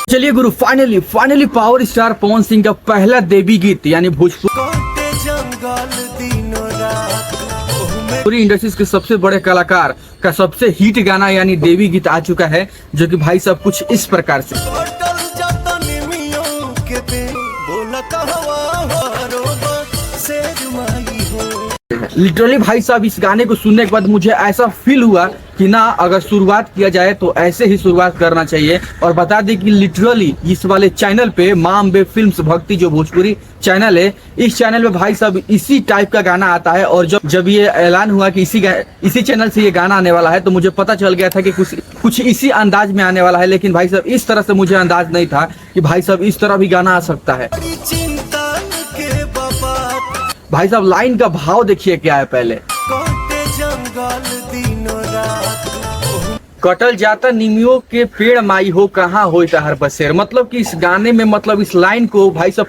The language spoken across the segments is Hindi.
चलिए गुरु, finally power star Pawan Singh का पहला देवी गीत यानी भोजपुरी इंडस्ट्रीज के सबसे बड़े कलाकार का सबसे हिट गाना यानी देवी गीत आ चुका है, जो कि भाई साहब कुछ इस प्रकार से। लिटरली भाई साहब इस गाने को सुनने के बाद मुझे ऐसा फील हुआ कि ना, अगर शुरुआत किया जाए तो ऐसे ही शुरुआत करना चाहिए। और बता दें कि लिटरली इस वाले चैनल पे माँ अम्बे फिल्म्स भक्ति जो भोजपुरी चैनल है, इस चैनल पे भाई साहब इसी टाइप का गाना आता है। और जब ये ऐलान हुआ कि इसी चैनल से ये गाना आने वाला है, तो मुझे पता चल गया था कि कुछ इसी अंदाज में आने वाला है। लेकिन भाई साहब इस तरह से मुझे अंदाज नहीं था कि भाई साहब इस तरह भी गाना आ सकता है। भाई साहब लाइन का भाव देखिए क्या है। पहले कटल जाता निमियों के पेड़ माई हो, कहाँ हो हर बसेर। मतलब कि इस गाने में मतलब इस लाइन को भाई साहब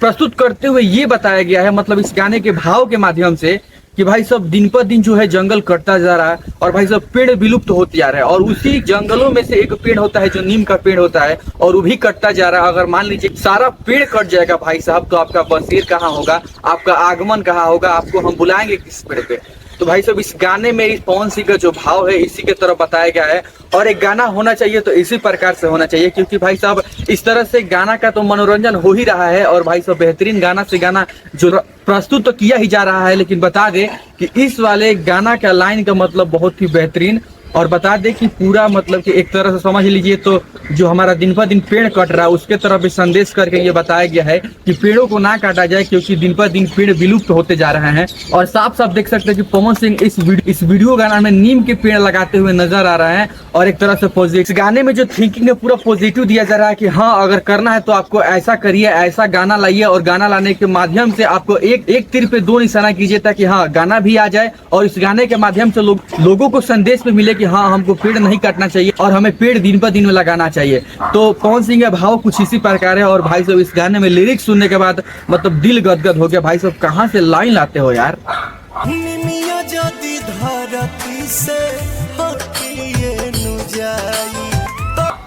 प्रस्तुत करते हुए ये बताया गया है, मतलब इस गाने के भाव के माध्यम से, कि भाई साहब दिन पर दिन जो है जंगल कटता जा रहा है और भाई साहब पेड़ विलुप्त होते जा रहे हैं। और उसी जंगलों में से एक पेड़ होता है जो नीम का पेड़ होता है, और वो भी कटता जा रहा है। अगर मान लीजिए सारा पेड़ कट जाएगा भाई साहब, तो आपका बसेर कहाँ होगा, आपका आगमन कहाँ होगा, आपको हम बुलाएंगे किस पेड़ पे। तो भाई साहब इस गाने में इस पवन सिंह का जो भाव है इसी के तरफ बताया गया है। और एक गाना होना चाहिए तो इसी प्रकार से होना चाहिए, क्योंकि भाई साहब इस तरह से गाना का तो मनोरंजन हो ही रहा है। और भाई साहब बेहतरीन गाना से गाना जो प्रस्तुत तो किया ही जा रहा है, लेकिन बता दे कि इस वाले गाना का लाइन का मतलब बहुत ही बेहतरीन। और बता दे कि पूरा मतलब कि एक तरह से समझ लीजिए तो जो हमारा दिन पर दिन पेड़ कट रहा है उसके तरफ भी संदेश करके ये बताया गया है कि पेड़ों को ना काटा जाए, क्योंकि दिन पर दिन पेड़ विलुप्त होते जा रहे हैं। और साफ साफ देख सकते हैं कि पवन सिंह इस वीडियो गाना में नीम के पेड़ लगाते हुए नजर आ रहे हैं। और एक तरह से पॉजिटिव इस गाने में जो थिंकिंग है पूरा पॉजिटिव दिया जा रहा है कि हाँ, अगर करना है तो आपको ऐसा करिए, ऐसा गाना लाइए, और गाना लाने के माध्यम से आपको एक तीर पे दो निशाना कीजिए, ताकि हाँ गाना भी आ जाए और इस गाने के माध्यम से लोगों को संदेश में मिले कि हाँ हमको पेड़ नहीं काटना चाहिए और हमें पेड़ दिन पर दिन में लगाना चाहिए। तो पवन सिंह का भाव कुछ इसी प्रकार है। और भाई साहब इस गाने में लिरिक्स सुनने के बाद मतलब दिल गदगद हो गया। भाई साहब कहाँ से लाइन लाते हो यार।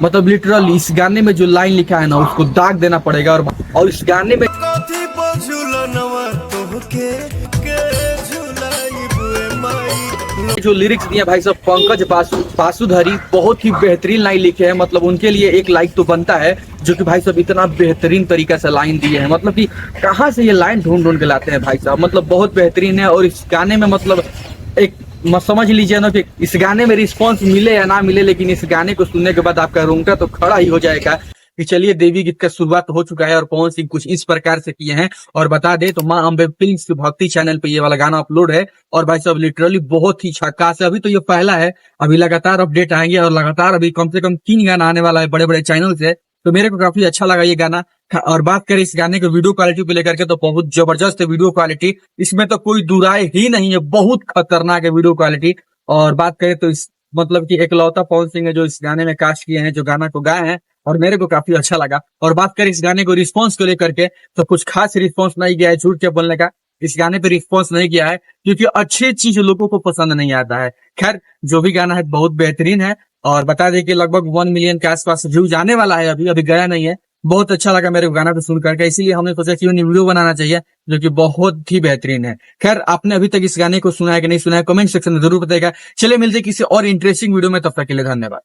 मतलब लिटरली इस गाने में जो लाइन लिखा है ना उसको दाग देना पड़ेगा। और इस गाने में जो लिरिक्स दिए भाई साहब पंकज बासुधरी बहुत ही बेहतरीन लाइन लिखे हैं। मतलब उनके लिए एक लाइक तो बनता है, जो कि भाई साहब इतना बेहतरीन तरीका से लाइन दिए हैं। मतलब कि कहाँ से ये लाइन ढूंढ के लाते हैं भाई साहब, मतलब बहुत बेहतरीन है। और इस गाने में मतलब एक समझ लीजिए ना कि इस गाने में रिस्पॉन्स मिले या ना मिले, लेकिन इस गाने को सुनने के बाद आपका रोंगटा तो खड़ा ही हो जाएगा कि चलिए देवी गीत का शुरुआत हो चुका है और पवन सिंह कुछ इस प्रकार से किए हैं। और बता दे तो माँ अम्बे फिल्म्स भक्ति चैनल पे ये वाला गाना अपलोड है। और भाई साहब लिटरली बहुत ही झकास है। अभी तो ये पहला है, अभी लगातार अपडेट आएंगे और लगातार अभी कम से कम 3 गाना आने वाला है बड़े बड़े चैनल से। तो मेरे को काफी अच्छा लगा ये गाना। और बात करें इस गाने के वीडियो क्वालिटी को लेकर के, तो बहुत जबरदस्त है वीडियो क्वालिटी, इसमें तो कोई दुराय ही नहीं है, बहुत खतरनाक है वीडियो क्वालिटी। और बात करें तो इस मतलब कि एकलौता पवन सिंह है जो इस गाने में कास्ट किए हैं, जो गाना को गाए हैं, और मेरे को काफी अच्छा लगा। और बात करें इस गाने को रिस्पांस को लेकर के, तो कुछ खास रिस्पांस नहीं गया है, झूठ के बोलने का। इस गाने पे रिस्पांस नहीं किया है क्योंकि अच्छी चीज लोगों को पसंद नहीं आता है। खैर जो भी गाना है बहुत बेहतरीन है। और बता दें कि लगभग 1 मिलियन के आसपास व्यूज आने वाला है, अभी गया नहीं है। बहुत अच्छा लगा मेरे को गाना को सुन करके, इसीलिए हमने सोचा कि वीडियो बनाना चाहिए, जो कि बहुत ही बेहतरीन है। खैर आपने अभी तक इस गाने को सुना है कि नहीं सुना है, कमेंट सेक्शन में जरूर बताइएगा। चलिए मिलते किसी और इंटरेस्टिंग वीडियो में, तब तक के लिए धन्यवाद।